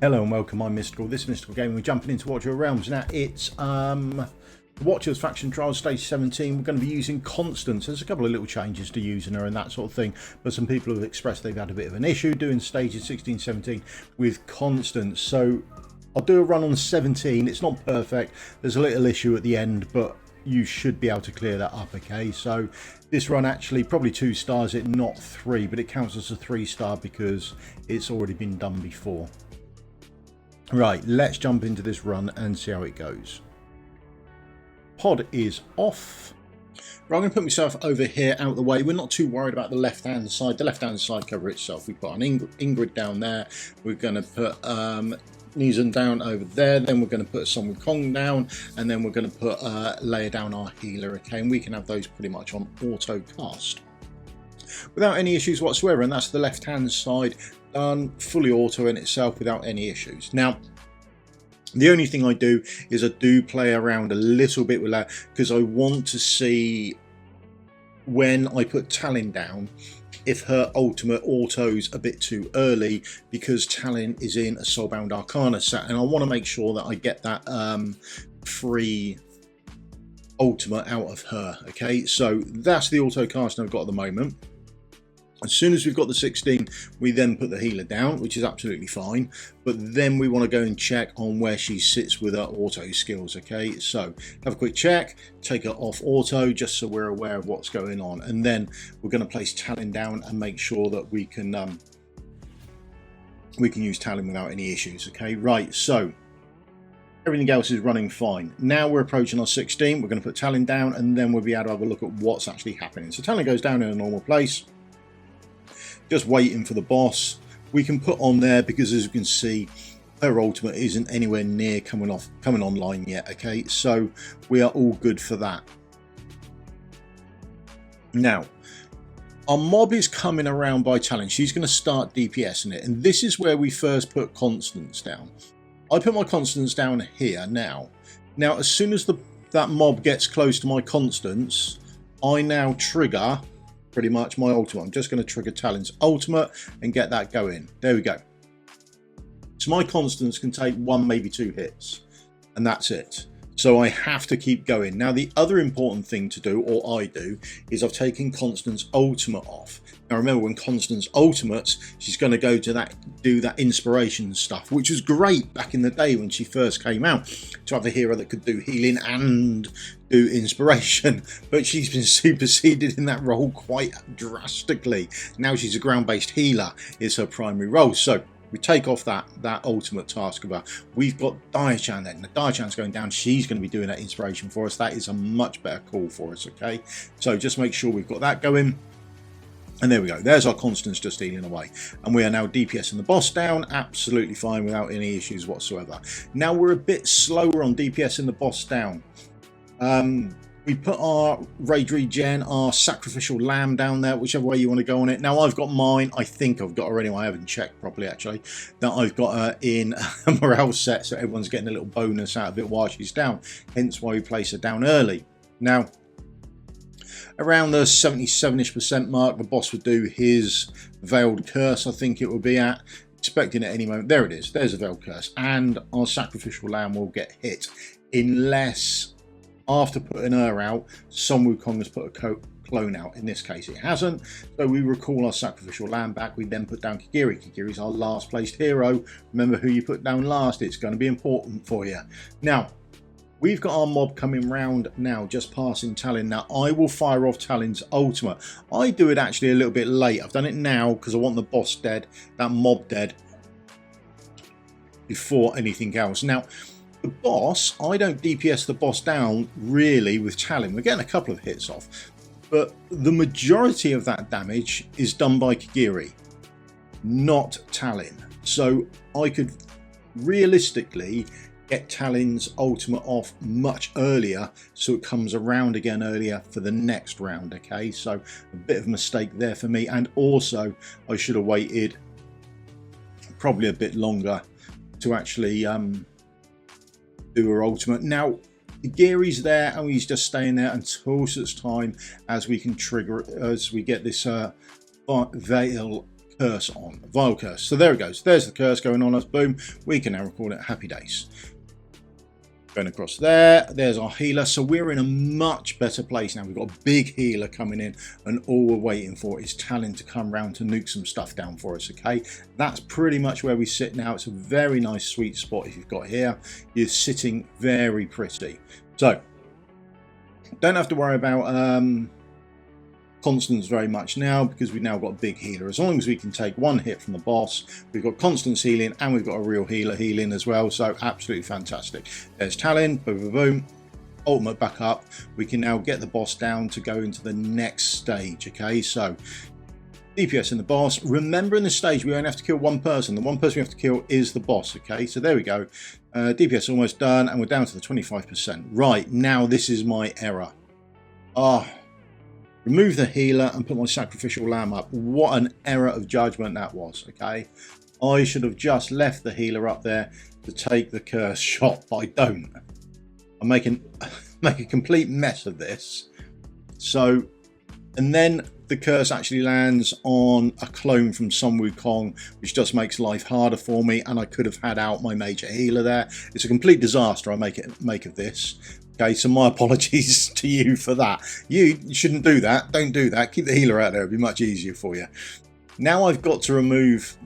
Hello and welcome, I'm Misstical. This is Misstical Gaming. We're jumping into Watcher of Realms. Now it's Watcher's Faction Trials Stage 17. We're going to be using Constance. There's a couple of little changes to using her and that sort of thing, but some people have expressed they've had a bit of an issue doing stages 16, 17 with Constance. So I'll do a run on 17. It's not perfect. There's a little issue at the end, but you should be able to clear that up, okay? So this run actually probably 2 stars it, not 3, but it counts as a 3-star because it's already been done before. Right, let's jump into this run and see how it goes. Pod is off. Right, I'm going to put myself over here out of the way. We're not too worried about the left-hand side. The left-hand side cover itself. We've got an Ingrid down there. We're going to put Nizan down over there. Then we're going to put Sun Wukong down. And then we're going to put layer down our healer. Okay, and we can have those pretty much on auto cast without any issues whatsoever. And that's the left-hand side done fully auto in itself without any issues. Now the only thing I do is I do play around a little bit with that because I want to see when I put Talyn down if her ultimate autos a bit too early, because Talyn is in a Soulbound Arcana set and I want to make sure that I get that free ultimate out of her. Okay, so that's the auto casting I've got at the moment. As soon as we've got the 16, we then put the healer down, which is absolutely fine. But then we want to go and check on where she sits with her auto skills. Okay, so have a quick check, take her off auto, just so we're aware of what's going on. And then we're going to place Talyn down and make sure that we can use Talyn without any issues. Okay, right, so everything else is running fine. Now we're approaching our 16. We're going to put Talyn down and then we'll be able to have a look at what's actually happening. So Talyn goes down in a normal place, just waiting for the boss. We can put on there because, as you can see, her ultimate isn't anywhere near coming online yet. Okay, so we are all good for that. Now our mob is coming around by Talyn. She's going to start DPSing it, and this is where we first put Constance down. I put my Constance down here now. As soon as that mob gets close to my Constance, I now trigger pretty much my ultimate. I'm just going to trigger Talyn's ultimate and get that going. There we go. So my Constance can take 1, maybe 2 hits, and that's it. So I have to keep going. Now the other important thing to do, or I do, is I've taken Constance's ultimate off. Now remember, when Constance ultimates, she's going to go to do that inspiration stuff, which was great back in the day when she first came out, to have a hero that could do healing and do inspiration. But she's been superseded in that role quite drastically. Now she's a ground-based healer, is her primary role. So we take off that ultimate task of her. We've got Diachan then. The Diachan's going down. She's going to be doing that inspiration for us. That is a much better call for us, okay? So just make sure we've got that going. And there we go. There's our Constance just healing away. And we are now DPSing the boss down. Absolutely fine without any issues whatsoever. Now we're a bit slower on DPSing the boss down. We put our Raid Regen, our Sacrificial Lamb down there, whichever way you want to go on it. Now I've got mine, I think I've got her anyway, I haven't checked properly actually, that I've got her in a morale set, so everyone's getting a little bonus out of it while she's down, hence why we place her down early. Now, around the 77-ish% mark, the boss would do his Veiled Curse, I think it will be at, expecting at any moment. There it is, there's a Veiled Curse, and our Sacrificial Lamb will get hit, unless after putting her out, Sun Wukong has put a clone out. In this case, it hasn't. So we recall our Sacrificial Lamb back. We then put down Kigiri. Kigiri's our last placed hero. Remember who you put down last. It's going to be important for you. Now, we've got our mob coming round now, just passing Talyn. Now, I will fire off Talyn's ultimate. I do it actually a little bit late. I've done it now because I want the boss dead, that mob dead, before anything else. Now, the boss, I don't DPS the boss down really with Talyn. We're getting a couple of hits off, but the majority of that damage is done by Kigiri, not Talyn. So I could realistically get Talyn's ultimate off much earlier, so it comes around again earlier for the next round. Okay, so a bit of a mistake there for me, and also I should have waited probably a bit longer to actually do her ultimate. Now Kigiri's there and he's just staying there until such time as we can trigger, as we get this veil curse on, vile curse. So there it goes. There's the curse going on us. Boom. We can now record it happy days. Going across there, there's our healer. So we're in a much better place now. We've got a big healer coming in, and all we're waiting for is Talon to come round to nuke some stuff down for us. Okay, that's pretty much where we sit now. It's a very nice sweet spot. If you've got here, you're sitting very pretty. So don't have to worry about Constance very much now, because we've now got a big healer. As long as we can take one hit from the boss, we've got Constance healing, and we've got a real healer healing as well. So absolutely fantastic. There's Talon, boom, boom, boom. Ultimate back up. We can now get the boss down to go into the next stage. Okay, so DPS in the boss. Remember, in this stage we only have to kill one person. The one person we have to kill is the boss. Okay, so there we go. DPS almost done, and we're down to the 25%. Right, now this is my error. Remove the healer and put my sacrificial lamb up. What an error of judgment that was. Okay, I should have just left the healer up there to take the curse shot, but I don't. I'm making a complete mess of this. So, and then the curse actually lands on a clone from Sun Wukong, which just makes life harder for me, and I could have had out my major healer there. It's a complete disaster I make of this. Okay, so my apologies to you for that. You shouldn't do that. Don't do that. Keep the healer out there. It'll be much easier for you. Now I've got to remove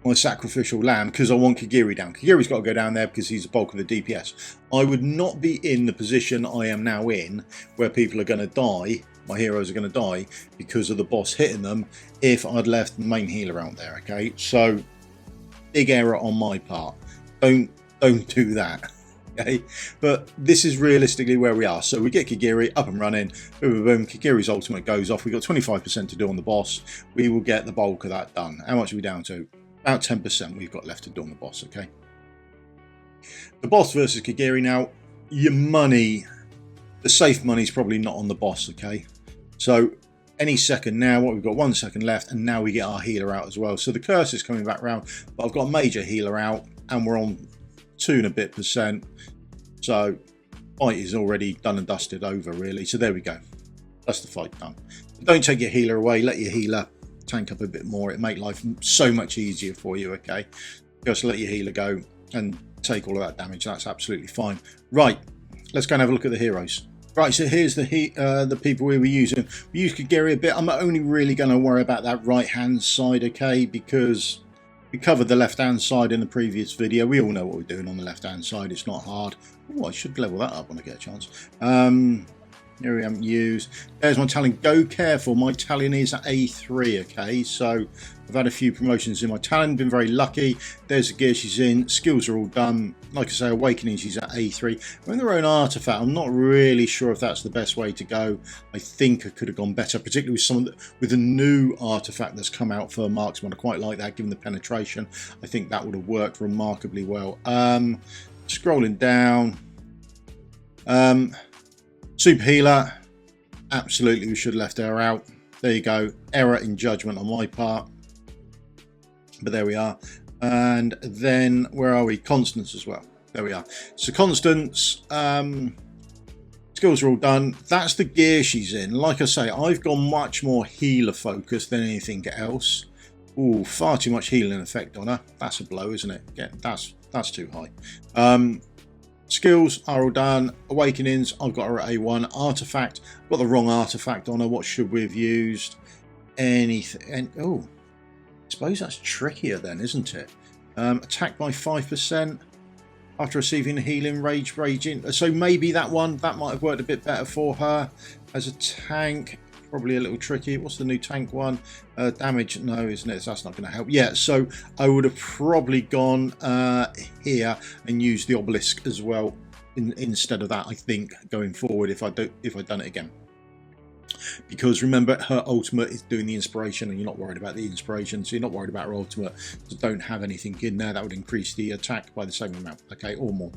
my sacrificial lamb because I want Kagiri down. Kagiri's got to go down there because he's the bulk of the DPS. I would not be in the position I am now in, where people are going to die, my heroes are going to die because of the boss hitting them, if I'd left the main healer out there. Okay, so big error on my part. Don't do that. Okay, but this is realistically where we are. So we get Kagiri up and running. Boom, boom, boom. Kagiri's ultimate goes off. We've got 25% to do on the boss. We will get the bulk of that done. How much are we down to? About 10% we've got left to do on the boss. Okay, the boss versus Kagiri. Now, your money, the safe money is probably not on the boss. Okay, so any second now, we've got 1 second left, and now we get our healer out as well. So the curse is coming back round, but I've got a major healer out, and we're on 2 and a bit %. So fight is already done and dusted over, really. So there we go. That's the fight done. Don't take your healer away. Let your healer tank up a bit more. It make life so much easier for you. Okay, just let your healer go and take all of that damage. That's absolutely fine. Right, let's go and have a look at the heroes. Right, so here's the people we were using. We used Kagiri a bit. I'm only really going to worry about that right hand side, okay, because we covered the left hand side in the previous video. We all know what we're doing on the left hand side. It's not hard. Oh, I should level that up when I get a chance. Here we haven't used. There's my Talon. Go careful. My Talon is at A3, okay? So I've had a few promotions in my Talon. Been very lucky. There's the gear she's in. Skills are all done. Like I say, Awakening, she's at A3. We're in their own artifact. I'm not really sure if that's the best way to go. I think I could have gone better, particularly with a new artifact that's come out for Marksman. I quite like that, given the penetration. I think that would have worked remarkably well. Scrolling down. Super healer, absolutely we should have left her out. There you go, error in judgment on my part, but there we are. And then where are we? Constance as well. There we are. So Constance, skills are all done. That's the gear she's in. Like I say, I've gone much more healer focused than anything else. Ooh, far too much healing effect on her. That's a blow, isn't it? Yeah, that's too high. Skills are all done. Awakenings, I've got her at A1. Artifact, I've got the wrong artifact on her. What should we have used? Anything. And oh, I suppose that's trickier then, isn't it? Attack by 5% after receiving healing, raging. So maybe that one, that might have worked a bit better for her. As a tank, probably a little tricky. What's the new tank one? Damage, no, isn't it? So that's not going to help. Yeah, so I would have probably gone here and used the obelisk as well instead of that. I think going forward, if I'd done it again, because remember her ultimate is doing the inspiration, and you're not worried about the inspiration, so you're not worried about her ultimate. So don't have anything in there that would increase the attack by the same amount, okay, or more.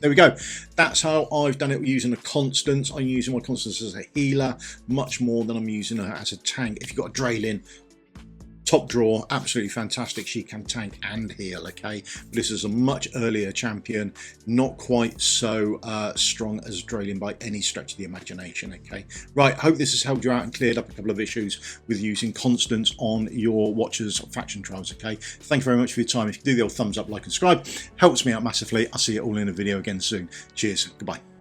There we go. That's how I've done it using a Constance. I'm using my Constance as a healer much more than I'm using her as a tank. If you've got a Draelyn, top draw, absolutely fantastic. She can tank and heal, okay? But this is a much earlier champion, not quite so strong as Draelyn by any stretch of the imagination, okay? Right, hope this has helped you out and cleared up a couple of issues with using Constance on your Watchers faction trials, okay? Thank you very much for your time. If you do the old thumbs up, like and subscribe, helps me out massively. I'll see you all in a video again soon. Cheers, goodbye.